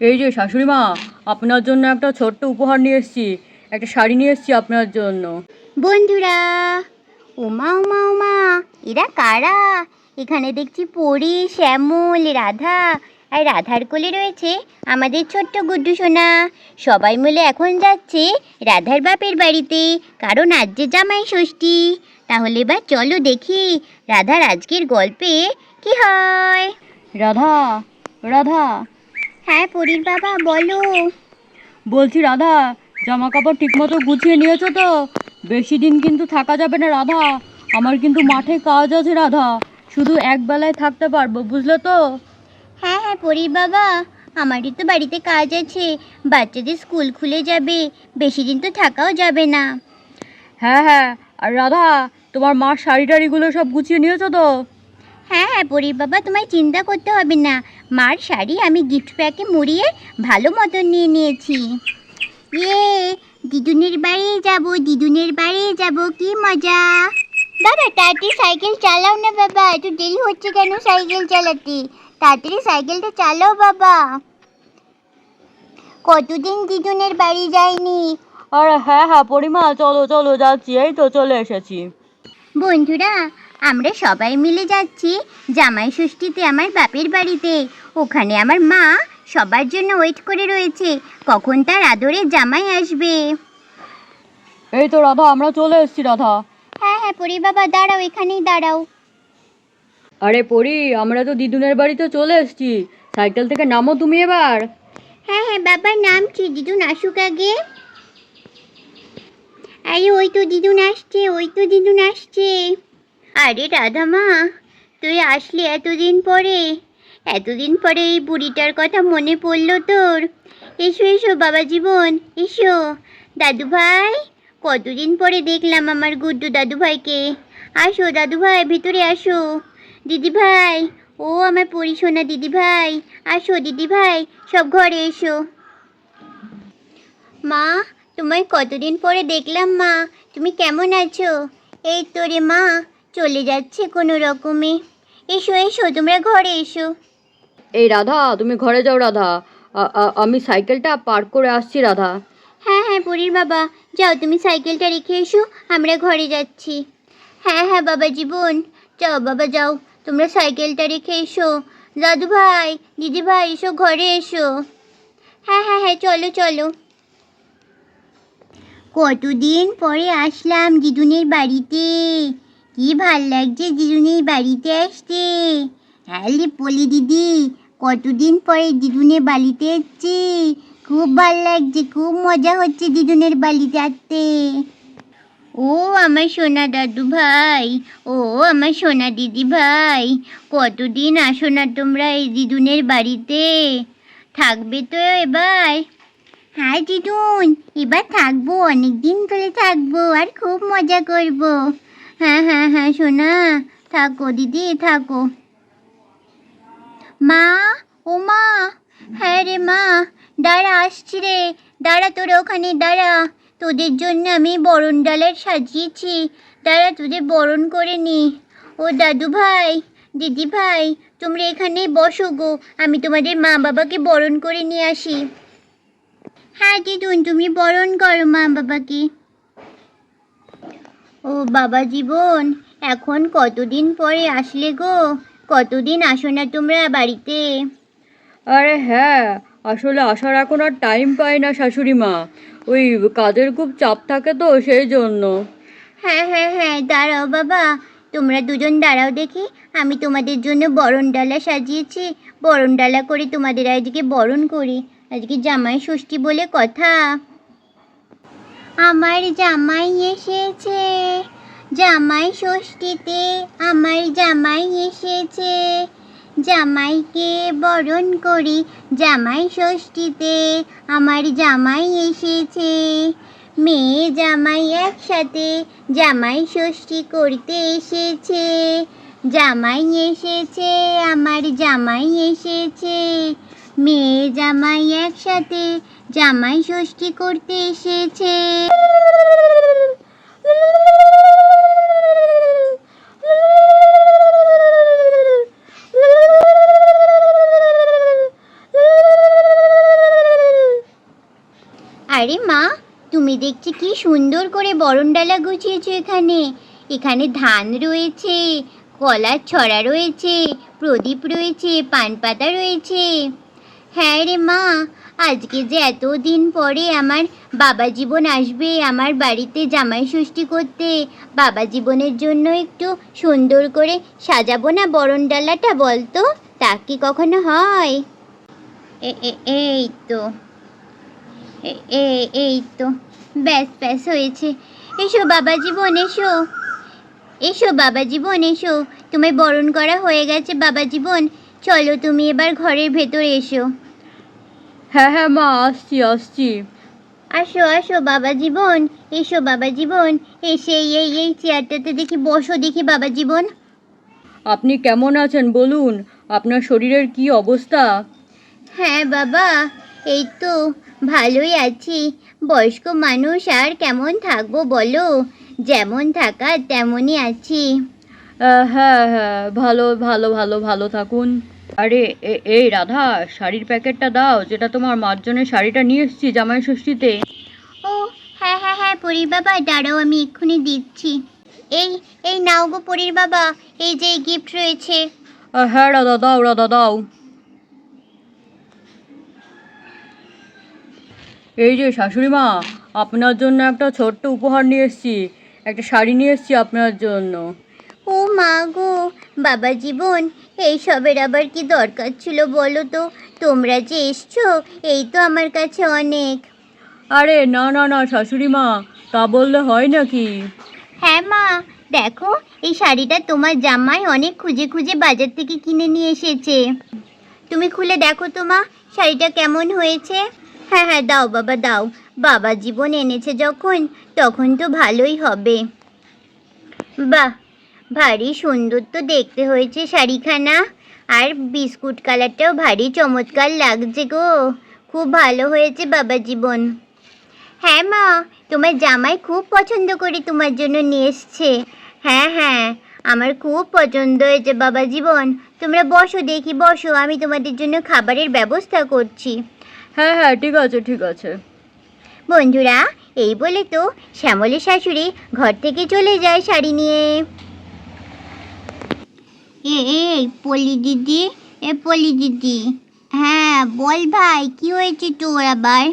এই যে শাশুড়ি মা, আপনার জন্য একটা ছোট্ট উপহার নিয়ে এসেছি। একটা শাড়ি নিয়ে এসেছি আপনার জন্য। বন্ধুরা, ওমা ওমা ওমা, এরা কারা? এখানে দেখছি পরি, শ্যামল, রাধা, আর রাধার কোলে রয়েছে আমাদের ছোট্ট গুড্ডু সোনা। সবাই মিলে এখন যাচ্ছে রাধার বাপের বাড়িতে, কারণ আজ যে জামাই ষষ্ঠী। তাহলে এবার চলো দেখি রাধার আজকের গল্পে কি হয়। রাধা, রাধা, হ্যাঁ পরির বাবা, বলো। বলছি রাধা, জামা কাপড় ঠিকমতো গুছিয়ে নিয়েছো তো? বেশি দিন কিন্তু থাকা যাবে না রাধা, আমার কিন্তু মাঠে কাজ আছে রাধা, শুধু এক বেলায় থাকতে পারবো, বুঝলে তো? হ্যাঁ হ্যাঁ পরির বাবা, আমারই তো বাড়িতে কাজ আছে, বাচ্চাদের স্কুল খুলে যাবে, বেশি দিন তো থাকাও যাবে না। হ্যাঁ হ্যাঁ, আর রাধা, তোমার মার শাড়ি টাড়িগুলো সব গুছিয়ে নিয়েছো তো? হ্যাঁ হ্যাঁ পরির বাবা, তোমায় চিন্তা করতে হবে না, মার শাড়ি আমি গিফট প্যাকে মুড়িয়ে ভালো মতন নিয়ে নিয়েছি। ইয়ে, দিদুনের বাড়ি যাব, দিদুনের বাড়ি যাব, কি মজা। বাবা তাড়াতাড়ি সাইকেল চালাও না বাবা, এত দেরি হচ্ছে কেন সাইকেল চালাতে? তাড়াতাড়ি সাইকেলটা চালাও বাবা। কতদিন দিদুনের বাড়ি যায়নি। আরে হ্যাঁ হ্যাঁ পরিমা, চলো চলো, যাচ্ছি, এই তো চলে এসেছি। বন্ধুরা, আমরা সবাই মিলে যাচ্ছি জামাই ষষ্ঠীতে আমার বাপের বাড়িতে। ওখানে আমার মা সবার জন্য ওয়েট করে রয়েছে, কখন তার আদরে জামাই আসবে। এই তো রাধা, আমরা চলে এসেছি রাধা। হ্যাঁ হ্যাঁ পরি বাবা, দাঁড়াও, এখানেই দাঁড়াও। আরে পরি, আমরা তো দিদুনের বাড়িতে চলে এসেছি, সাইকেল থেকে নামো তুমি এবার। হ্যাঁ হ্যাঁ বাবার নাম কি, দিদুন আসুক আগে। আরে ওই তো দিদুন আসছে, ওই তো দিদুন আসছে। আরে রাধা মা, তুই আসলি এতদিন পরে, এতদিন পরে এই বুড়িটার কথা মনে পড়লো তোর। এসো এসো বাবা জীবন, এসো। দাদু ভাই, কতদিন পরে দেখলাম আমার গুড্ডু দাদু ভাইকে। আসো দাদু ভাই, ভিতরে আসো। দিদি ভাই, ও আমার পরিশোনা দিদি ভাই, আসো দিদি ভাই, সব ঘরে এসো। মা, তোমায় কতদিন পরে দেখলাম মা, তুমি কেমন আছো? এই তো রে মা, চলে যাচ্ছে কোনো রকমে। এসো এসো, তোমরা ঘরে এসো। এই রাধা, তুমি ঘরে যাও রাধা, আমি সাইকেলটা পার্ক করে আসছি রাধা। হ্যাঁ হ্যাঁ পরির বাবা, যাও তুমি সাইকেলটা রেখে এসো, আমরা ঘরে যাচ্ছি। হ্যাঁ হ্যাঁ বাবা জীবন, যাও বাবা যাও, তোমরা সাইকেলটা রেখে এসো। দাদু ভাই, দিদি ভাই, এসো ঘরে এসো। হ্যাঁ হ্যাঁ হ্যাঁ, চলো চলো। কতদিন পরে আসলাম দিদুনের বাড়িতে, কি ভাল লাগছে দিদুনের বাড়িতে আসতে। হ্যাঁ পলি দিদি, কতদিন পরে দিদুনের বাড়িতে এসছি, খুব ভাল লাগছে, খুব মজা হচ্ছে দিদুনের বাড়িতে আসতে। ও আমার সোনা দাদু ভাই, ও আমার সোনা দিদি ভাই, কতদিন আসো না তোমরা এই দিদুনের বাড়িতে, থাকবে তো এবার? হ্যাঁ দিদুন, এবার থাকবো, অনেক দিন ধরে থাকবো, আর খুব মজা করব। হ্যাঁ হ্যাঁ হ্যাঁ সোনা, থাকো দিদি থাকো। মা, ও মা, হ্যাঁ রে মা, দাঁড়া আসছি রে, দাঁড়া তোরা ওখানে দাঁড়া, তোদের জন্য আমি বরণ ডালার সাজিয়েছি, দাঁড়া তোদের বরণ করে নি। ও দাদু ভাই, দিদি ভাই, তোমরা এখানেই বসো গো, আমি তোমাদের মা বাবাকে বরণ করে নিয়ে আসি। হ্যাঁ দিদুন, তুমি বরণ করো মা বাবাকে। ও বাবা জীবন, এখন কতদিন পরে আসলে গো, কতদিন আসো না তোমরা বাড়িতে। আরে হ্যাঁ, আসলে আসার এখন আর টাইম পাই না শাশুড়ি মা, ওই কাজের খুব চাপ থাকে তো সেই জন্য। হ্যাঁ হ্যাঁ হ্যাঁ, দাঁড়াও বাবা, তোমরা দুজন দাঁড়াও দেখি, আমি তোমাদের জন্য বরণ ডালা সাজিয়েছি, বরণ ডালা করে তোমাদের আজকে বরণ করি, আজকে জামাই ষষ্ঠী বলে কথা। আমার জামাই এসেছে, জামাই ষষ্ঠীতে আমার জামাই এসেছে, জামাইকে বরণ করি, জামাই ষষ্ঠীতে আমার জামাই এসেছে, মেয়ে জামাই একসাথে জামাই ষষ্ঠী করতে এসেছে, জামাই এসেছে, আমার জামাই এসেছে, মেয়ে জামাই একসাথে জামাই ষষ্ঠী করতে এসেছে। আরে মা, তুমি দেখছি কি সুন্দর করে বরণডালা গুছিয়েছো এখানে। এখানে ধান রয়েছে, কলার ছড়া রয়েছে, প্রদীপ রয়েছে, পান পাতা রয়েছে। হ্যাঁ রে মা, আজকে যে এতদিন পরে আমার বাবা জীবন আসবে আমার বাড়িতে জামাই ষষ্ঠী করতে, বাবা জীবনের জন্য একটু সুন্দর করে সাজাবো না বরণডালাটা, বলতো তা কি কখনো হয়? এই তো, এই তো, ব্যাস ব্যাস হয়েছে। এসো বাবা জীবন, এসো এসো বাবা জীবন, এসো। তোমায় বরণ করা হয়ে গেছে বাবা জীবন, চলো তুমি এবার ঘরের ভেতরে এসো। হ্যাঁ হ্যাঁ মা, আসছি আসছি। আসো আসো বাবা জীবন, এসো বাবা জীবন, এসে এই চেয়ারটাতে দেখি বসো, দেখি বাবা জীবন। আপনি কেমন আছেন বলুন, আপনার শরীরের কি অবস্থা? হ্যাঁ বাবা, এই তো ভালোই আছি। বয়স্ক মানুষ আর কেমন থাকবো বলো, যেমন থাকার তেমনই আছি। হ্যাঁ হ্যাঁ, ভালো ভালো ভালো ভালো থাকুন। আরে এই রাধা, শাড়ির প্যাকেটটা দাও, যেটা তোমার মার জন্য শাড়িটা নিয়ে এসেছি জামাই ষষ্ঠীতে। ও হ্যাঁ হ্যাঁ হ্যাঁ, পরীর বাবা দাঁড়াও, আমি এক্ষুনি দিচ্ছি। এই এই নাও গো পরীর বাবা, এই যে গিফট রয়েছে। হ্যাঁ রাধা, দাও রাধা দাও। এই যে শাশুড়ি মা, আপনার জন্য একটা ছোট্ট উপহার নিয়ে এসেছি, একটা শাড়ি নিয়ে এসেছি আপনার জন্য। ও মা গো, বাবা জীবন, এইসবের আবার কি দরকার ছিল বলো তো? তোমরা যে এসছো এই তো আমার কাছে অনেক। আরে না না না শাশুড়ি মা, তা বললে হয় নাকি? হ্যাঁ মা, দেখো এই শাড়িটা তোমার জামাই অনেক খুঁজে খুঁজে বাজার থেকে কিনে নিয়ে এসেছে। তুমি খুলে দেখো তো মা, শাড়িটা কেমন হয়েছে। হ্যাঁ হ্যাঁ, দাও বাবা দাও, বাবা জীবন এনেছে যখন তখন তো ভালোই হবে। বাহ, ভারী সুন্দর তো দেখতে হয়েছে শাড়িখানা, আর বিস্কুট কালারটাও ভারী চমৎকার লাগছে গো, খুব ভালো হয়েছে বাবা জীবন। হ্যাঁ মা, তোমার জামাই খুব পছন্দ করে তোমার জন্য নিয়ে এসছে। হ্যাঁ হ্যাঁ, আমার খুব পছন্দ হয়েছে বাবা জীবন। তোমরা বসো দেখি, বসো, আমি তোমাদের জন্য খাবারের ব্যবস্থা করছি। হ্যাঁ হ্যাঁ, ঠিক আছে ঠিক আছে। বন্ধুরা, এই বলে তো শ্যামলের শাশুড়ি ঘর থেকে চলে যায় শাড়ি নিয়ে। এই পলি দিদি, পলি দিদি, হ্যাঁ বল ভাই, কি হয়েছে তোর আবার?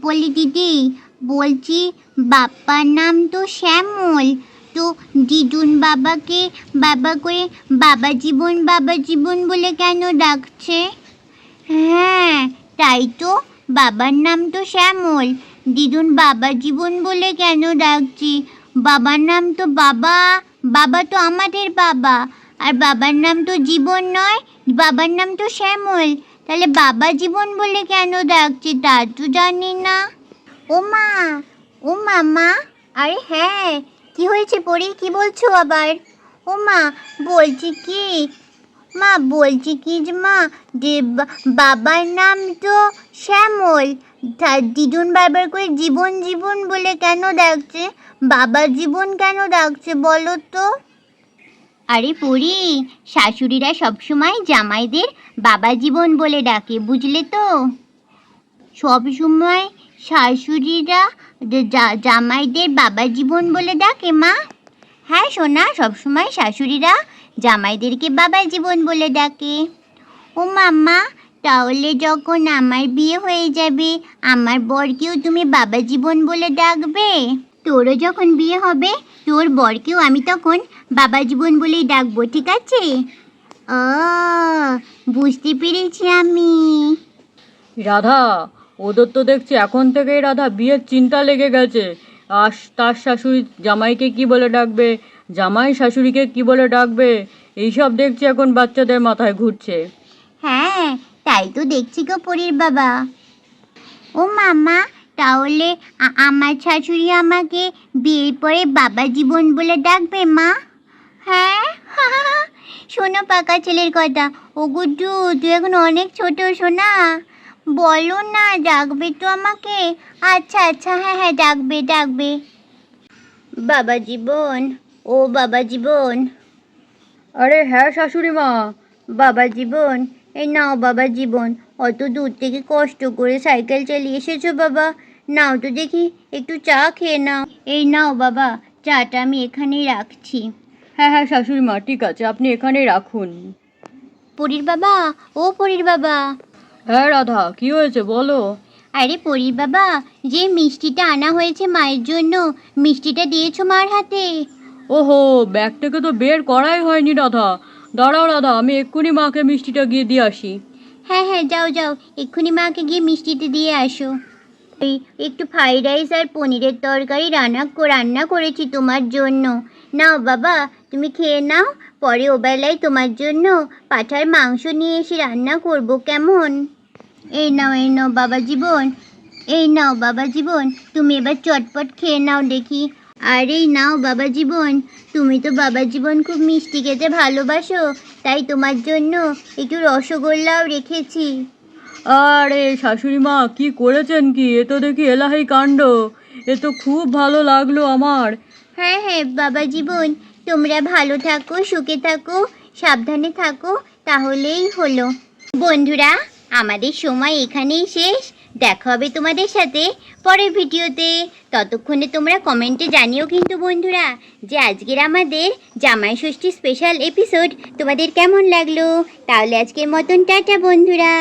পলি দিদি, বলছি বাপ্পার নাম তো শ্যামল, তো দিদুন বাবাকে বাবা করে বাবা জীবন বলে কেন ডাকছে? হ্যাঁ তাই তো, বাবার নাম তো শ্যামল, দিদুন বাবা জীবন বলে কেন ডাকছি? বাবার নাম তো বাবা, বাবা তো আমাদের বাবা, আর বাবার নাম তো জীবন নয়, বাবার নাম তো শ্যামল, তাহলে বাবা জীবন বলে কেন ডাকছে তা তো জানি না। ও মা, ও মামা, আরে হ্যাঁ, কি হয়েছে পরি, কি বলছো আবার? ও মা, বলছি কি মা, বলছি কি যে মা, যে বাবার নাম তো শ্যামল, দিদুন বারবার করে জীবন জীবন বলে কেন ডাকছে? বাবা জীবন কেন ডাকছে বলো তো? আরে পরি, শাশুড়িরা সবসময় জামাইদের বাবা জীবন বলে ডাকে, বুঝলে তো? সবসময় শাশুড়িরা জামাইদের বাবা জীবন বলে ডাকে মা। হ্যাঁ সোনা, সবসময় শাশুড়িরা জামাইদেরকে বাবা জীবন বলে ডাকে। ও মাম্মা, তাহলে যখন আমার বিয়ে হয়ে যাবে আমার বরকেও তুমি বাবা জীবন বলে ডাকবে? তোরও যখন বিয়ে হবে তোর বরকেও আমি তখন বাবা জীবন বলেই ডাকবো, ঠিক আছে? ও, বুঝতে পেরেছি আমি। রাধা, ওদের তো দেখছি এখন থেকেই রাধা বিয়ের চিন্তা লেগে গেছে। আর তার শাশুড়ি জামাইকে কি বলে ডাকবে, জামাই শাশুড়িকে কি বলে ডাকবে, এইসব দেখছি এখন বাচ্চাদের মাথায় ঘুরছে। হ্যাঁ তাই তো দেখছি গো পরীর বাবা। ও মামা, তাহলে আমার শাশুড়ি আমাকে বিয়ের পরে বাবা জীবন বলে ডাকবে মা? হ্যাঁ শোনো পাকা ছেলের কথা, ও গুড্ডু তুই এখন অনেক ছোট সোনা, বলো না ডাকবে তো আমাকে? আচ্ছা আচ্ছা, হ্যাঁ হ্যাঁ ডাকবে ডাকবে। বাবা জীবন, ও বাবা জীবন। আরে হ্যাঁ শাশুড়ি মা। বাবা জীবন, এই নাও বাবা জীবন, অত দূর থেকে কষ্ট করে সাইকেল চালিয়ে এসেছো বাবা, নাও তো দেখি একটু চা খেয়ে নাও। এই নাও বাবা, চাটা আমি এখানেই রাখছি। হ্যাঁ হ্যাঁ শাশুড়ি মা, ঠিক আছে, আপনি এখানেই রাখুন। পরীর বাবা, ও পরীর বাবা। হ্যাঁ রাধা, কি হয়েছে বলো। আরে পরীর বাবা, যে মিষ্টিটা আনা হয়েছে মায়ের জন্য, মিষ্টিটা দিয়েছো মার হাতে? ওহো, ব্যাগ থেকে তো বের করাই হয়নি রাধা। দাঁড়াও রাধা, আমি এক্ষুনি মাকে মিষ্টিটা গিয়ে দিয়ে আসি। হ্যাঁ হ্যাঁ, যাও যাও, এক্ষুনি মাকে গিয়ে মিষ্টিটা দিয়ে আসো। এই একটু ফ্রাইড রাইস আর পনিরের তরকারি রান্না করেছি তোমার জন্য। নাও বাবা, তুমি খেয়ে নাও। পরে ওবেলায় তোমার জন্য পাঁঠার মাংস নিয়ে এসে রান্না করব, কেমন? এই নাও বাবা জীবন, এই নাও বাবা জীবন, তুমি এবার চটপট খেয়ে নাও দেখি। আর এই নাও বাবা জীবন, তুমি তো বাবা জীবন খুব মিষ্টি খেতে ভালোবাসো, তাই তোমার জন্য একটু রসগোল্লাও রেখেছি। আরে শাশুড়ি মা, কি করেছেন কি? এ তো দেখি এলাহি কাণ্ড। এ তো খুব ভালো লাগলো আমার। হ্যাঁ হ্যাঁ বাবা জীবন, তোমরা ভালো থাকো, সুখে থাকো, সাবধানে থাকো, তাহলেই হলো। বন্ধুরা, আমাদের সময় এখানেই শেষ। দেখা হবে তোমাদের সাথে পরের ভিডিওতে। ততক্ষণে তোমরা কমেন্টে জানিও কিন্তু বন্ধুরা, যে আজকের আমাদের জামাই ষষ্ঠী স্পেশাল এপিসোড তোমাদের কেমন লাগলো। তাহলে আজকের মতন টাটা বন্ধুরা।